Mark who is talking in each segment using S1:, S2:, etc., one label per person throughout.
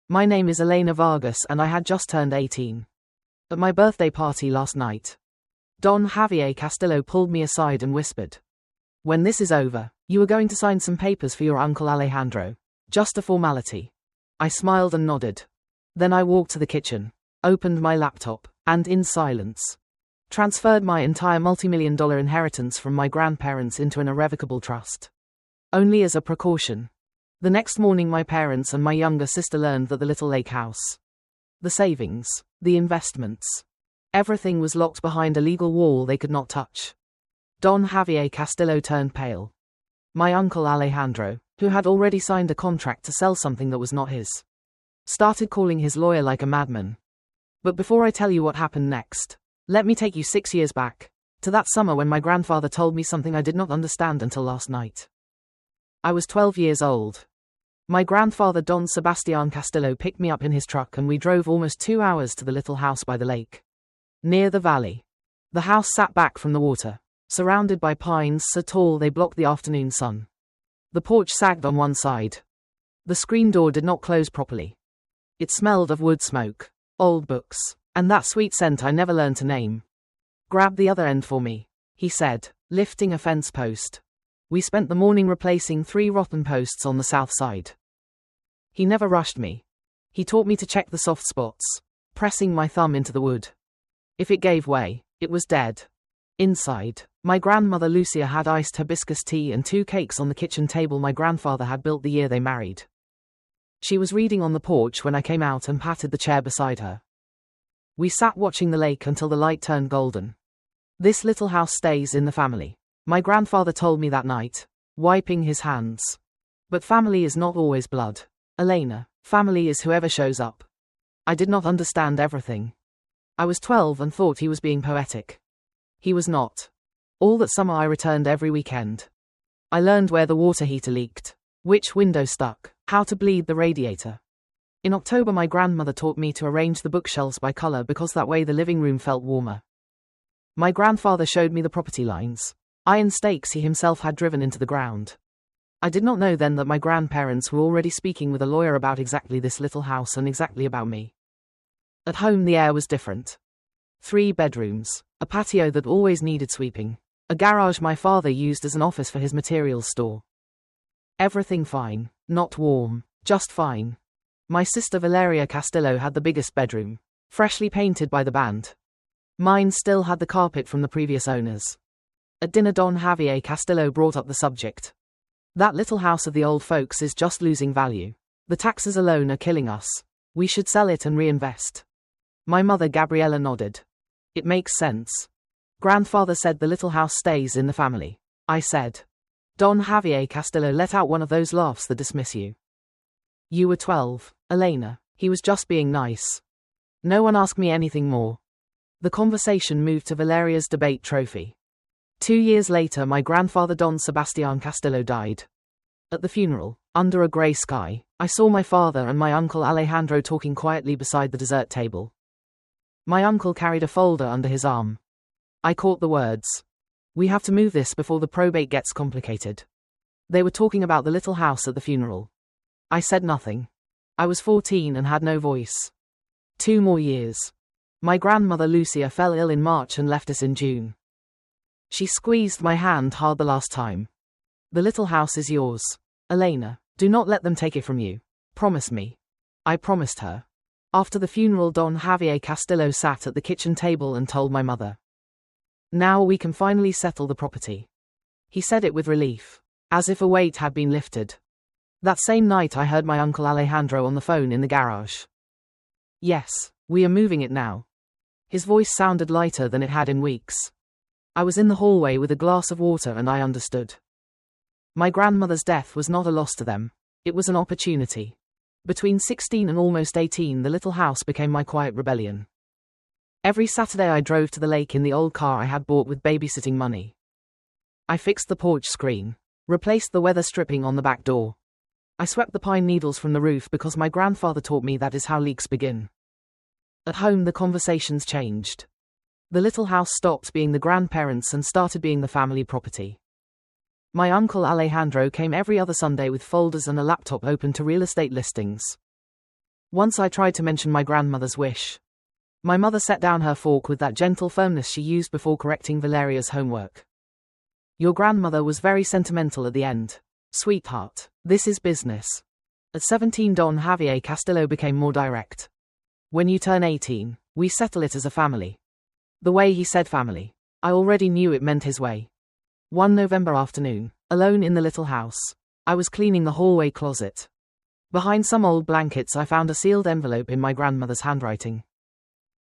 S1: My name is Elena Vargas and I had just turned 18. At my birthday party last night, Don Javier Castillo pulled me aside and whispered, "When this is over, you are going to sign some papers for your Uncle Alejandro. Just a formality." I smiled and nodded. Then I walked to the kitchen, opened my laptop, and in silence, transferred my entire multimillion-dollar inheritance from my grandparents into an irrevocable trust. Only as a precaution. The next morning my parents and my younger sister learned that the little lake house, the savings, the investments, everything was locked behind a legal wall they could not touch. Don Javier Castillo turned pale. My uncle Alejandro, who had already signed a contract to sell something that was not his, started calling his lawyer like a madman. But before I tell you what happened next, let me take you 6 years back, to that summer when my grandfather told me something I did not understand until last night. I was 12 years old. My grandfather Don Sebastian Castillo picked me up in his truck and we drove almost 2 hours to the little house by the lake, near the valley. The house sat back from the water, surrounded by pines so tall they blocked the afternoon sun. The porch sagged on one side. The screen door did not close properly. It smelled of wood smoke, old books, and that sweet scent I never learned to name. "Grab the other end for me," he said, lifting a fence post. We spent the morning replacing 3 rotten posts on the south side. He never rushed me. He taught me to check the soft spots, pressing my thumb into the wood. If it gave way, it was dead. Inside, my grandmother Lucia had iced hibiscus tea and 2 cakes on the kitchen table my grandfather had built the year they married. She was reading on the porch when I came out and patted the chair beside her. We sat watching the lake until the light turned golden. "This little house stays in the family," my grandfather told me that night, wiping his hands. "But family is not always blood, Elena. Family is whoever shows up." I did not understand everything. I was 12 and thought he was being poetic. He was not. All that summer I returned every weekend. I learned where the water heater leaked, which window stuck, how to bleed the radiator. In October my grandmother taught me to arrange the bookshelves by color because that way the living room felt warmer. My grandfather showed me the property lines, iron stakes he himself had driven into the ground. I did not know then that my grandparents were already speaking with a lawyer about exactly this little house and exactly about me. At home the air was different. 3 bedrooms, a patio that always needed sweeping, a garage my father used as an office for his materials store. Everything fine, not warm, just fine. My sister Valeria Castillo had the biggest bedroom, freshly painted by the band. Mine still had the carpet from the previous owners. At dinner Don Javier Castillo brought up the subject. "That little house of the old folks is just losing value. The taxes alone are killing us. We should sell it and reinvest." My mother Gabriela nodded. "It makes sense." Grandfather said the little house stays in the family. I said. Don Javier Castillo let out one of those laughs that dismiss you. "You were 12, Elena. He was just being nice." No one asked me anything more. The conversation moved to Valeria's debate trophy. 2 years later my grandfather Don Sebastian Castillo died. At the funeral, under a grey sky, I saw my father and my uncle Alejandro talking quietly beside the dessert table. My uncle carried a folder under his arm. I caught the words, "We have to move this before the probate gets complicated." They were talking about the little house at the funeral. I said nothing. I was 14 and had no voice. 2 more years. My grandmother Lucia fell ill in March and left us in June. She squeezed my hand hard the last time. "The little house is yours, Elena. Do not let them take it from you. Promise me." I promised her. After the funeral Don Javier Castillo sat at the kitchen table and told my mother, "Now we can finally settle the property." He said it with relief, as if a weight had been lifted. That same night I heard my uncle Alejandro on the phone in the garage. "Yes, we are moving it now." His voice sounded lighter than it had in weeks. I was in the hallway with a glass of water and I understood. My grandmother's death was not a loss to them. It was an opportunity. Between 16 and almost 18 the little house became my quiet rebellion. Every Saturday I drove to the lake in the old car I had bought with babysitting money. I fixed the porch screen, replaced the weather stripping on the back door. I swept the pine needles from the roof because my grandfather taught me that is how leaks begin. At home the conversations changed. The little house stopped being the grandparents and started being the family property. My uncle Alejandro came every other Sunday with folders and a laptop open to real estate listings. Once I tried to mention my grandmother's wish. My mother set down her fork with that gentle firmness she used before correcting Valeria's homework. Your grandmother was very sentimental at the end. Sweetheart, this is business. At 17, Don Javier Castillo became more direct. When you turn 18, we settle it as a family. The way he said family, I already knew it meant his way. One November afternoon, alone in the little house, I was cleaning the hallway closet. Behind some old blankets I found a sealed envelope in my grandmother's handwriting.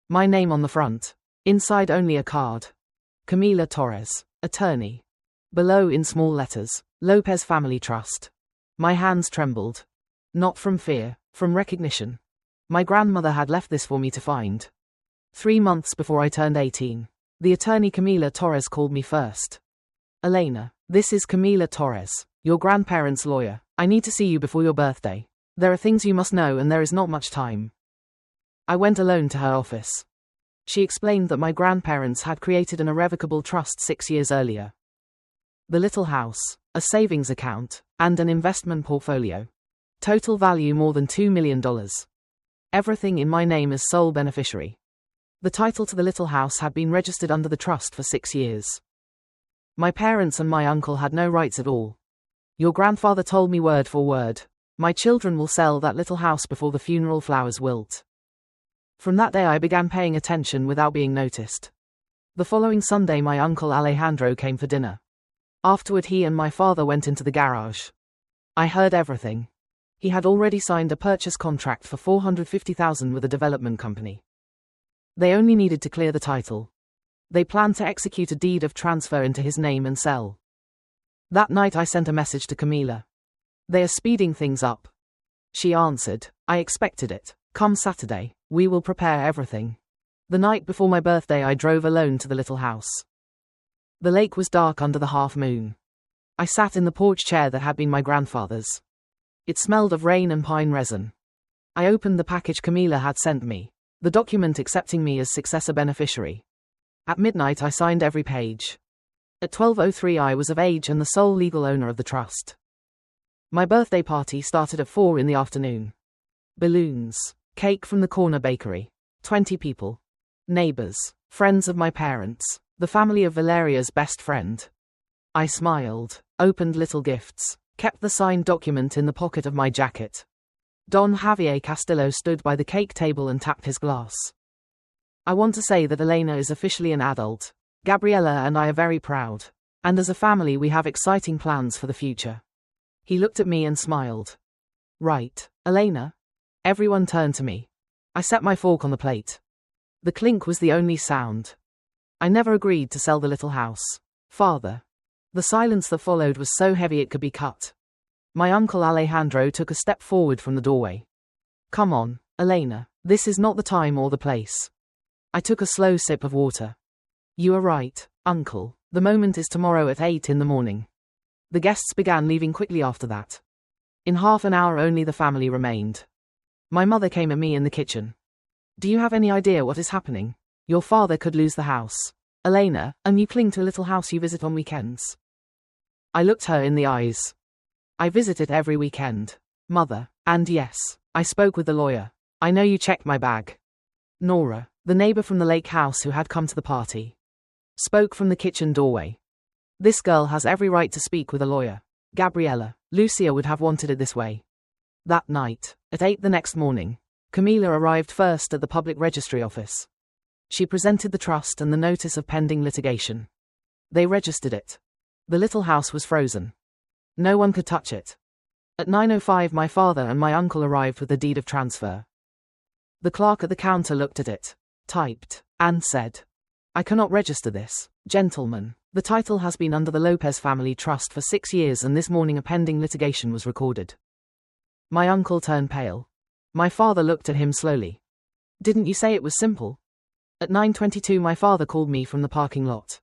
S1: My name on the front. Inside only a card. Camila Torres, attorney. Below in small letters, Lopez Family Trust. My hands trembled. Not from fear, from recognition. My grandmother had left this for me to find. 3 months before I turned 18, the attorney Camila Torres called me first. Elena, this is Camila Torres, your grandparents' lawyer. I need to see you before your birthday. There are things you must know and there is not much time. I went alone to her office. She explained that my grandparents had created an irrevocable trust 6 years earlier. The little house, a savings account, and an investment portfolio. Total value more than $2 million. Everything in my name as sole beneficiary. The title to the little house had been registered under the trust for 6 years. My parents and my uncle had no rights at all. Your grandfather told me word for word, my children will sell that little house before the funeral flowers wilt. From that day I began paying attention without being noticed. The following Sunday my uncle Alejandro came for dinner. Afterward he and my father went into the garage. I heard everything. He had already signed a purchase contract for $450,000 with a development company. They only needed to clear the title. They planned to execute a deed of transfer into his name and sell. That night I sent a message to Camila. They are speeding things up. She answered, I expected it. Come Saturday, we will prepare everything. The night before my birthday I drove alone to the little house. The lake was dark under the half moon. I sat in the porch chair that had been my grandfather's. It smelled of rain and pine resin. I opened the package Camila had sent me, the document accepting me as successor beneficiary. At midnight I signed every page. At 12:03 I was of age and the sole legal owner of the trust. My birthday party started at 4 in the afternoon. Balloons, cake from the corner bakery, 20 people. Neighbors, friends of my parents, the family of Valeria's best friend. I smiled, opened little gifts, kept the signed document in the pocket of my jacket. Don Javier Castillo stood by the cake table and tapped his glass. I want to say that Elena is officially an adult. Gabriella and I are very proud. And as a family we have exciting plans for the future. He looked at me and smiled. Right, Elena? Everyone turned to me. I set my fork on the plate. The clink was the only sound. I never agreed to sell the little house. Father. The silence that followed was so heavy it could be cut. My uncle Alejandro took a step forward from the doorway. Come on, Elena, this is not the time or the place. I took a slow sip of water. You are right, uncle, the moment is tomorrow at 8 in the morning. The guests began leaving quickly after that. In half an hour only the family remained. My mother came at me in the kitchen. Do you have any idea what is happening? Your father could lose the house. Elena, and you cling to a little house you visit on weekends. I looked her in the eyes. I visit it every weekend, mother, and yes, I spoke with the lawyer. I know you checked my bag. Nora, the neighbor from the lake house who had come to the party, spoke from the kitchen doorway. This girl has every right to speak with a lawyer. Gabriella, Lucia would have wanted it this way. That night, at 8 the next morning, Camila arrived first at the public registry office. She presented the trust and the notice of pending litigation. They registered it. The little house was frozen. No one could touch it. At 9:05 my father and my uncle arrived with the deed of transfer. The clerk at the counter looked at it, typed, and said, I cannot register this, gentlemen. The title has been under the Lopez family trust for 6 years and this morning a pending litigation was recorded. My uncle turned pale. My father looked at him slowly. Didn't you say it was simple? At 9:22 my father called me from the parking lot.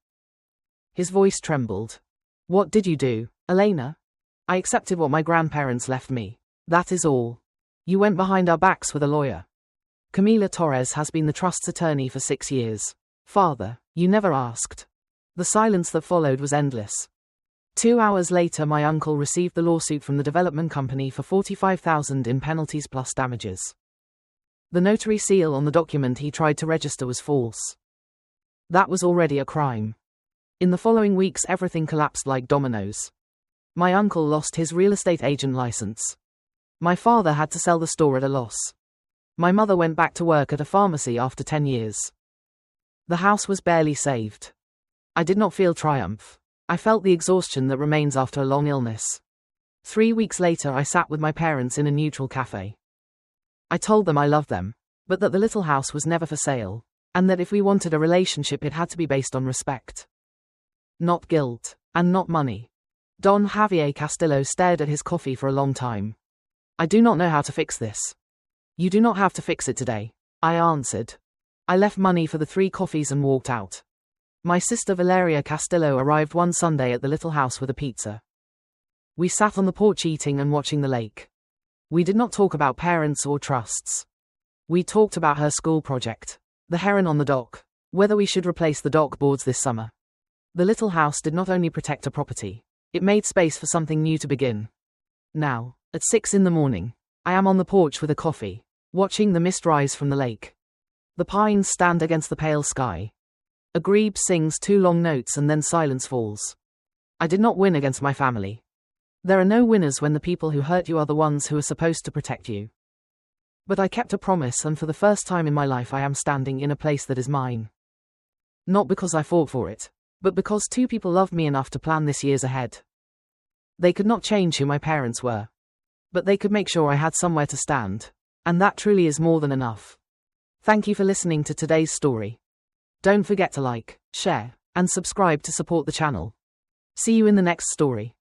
S1: His voice trembled. What did you do, Elena? I accepted what my grandparents left me. That is all. You went behind our backs with a lawyer. Camila Torres has been the trust's attorney for 6 years. Father, you never asked. The silence that followed was endless. 2 hours later my uncle received the lawsuit from the development company for $45,000 in penalties plus damages. The notary seal on the document he tried to register was false. That was already a crime. In the following weeks, everything collapsed like dominoes. My uncle lost his real estate agent license. My father had to sell the store at a loss. My mother went back to work at a pharmacy after 10 years. The house was barely saved. I did not feel triumph. I felt the exhaustion that remains after a long illness. 3 weeks later, I sat with my parents in a neutral cafe. I told them I loved them, but that the little house was never for sale, and that if we wanted a relationship, it had to be based on respect. Not guilt, and not money. Don Javier Castillo stared at his coffee for a long time. I do not know how to fix this. You do not have to fix it today, I answered. I left money for the 3 coffees and walked out. My sister Valeria Castillo arrived one Sunday at the little house with a pizza. We sat on the porch eating and watching the lake. We did not talk about parents or trusts. We talked about her school project, the heron on the dock, whether we should replace the dock boards this summer. The little house did not only protect a property, it made space for something new to begin. Now, at 6 in the morning, I am on the porch with a coffee, watching the mist rise from the lake. The pines stand against the pale sky. A grebe sings 2 long notes and then silence falls. I did not win against my family. There are no winners when the people who hurt you are the ones who are supposed to protect you. But I kept a promise, and for the first time in my life I am standing in a place that is mine. Not because I fought for it, but because 2 people loved me enough to plan this years ahead. They could not change who my parents were, but they could make sure I had somewhere to stand, and that truly is more than enough. Thank you for listening to today's story. Don't forget to like, share, and subscribe to support the channel. See you in the next story.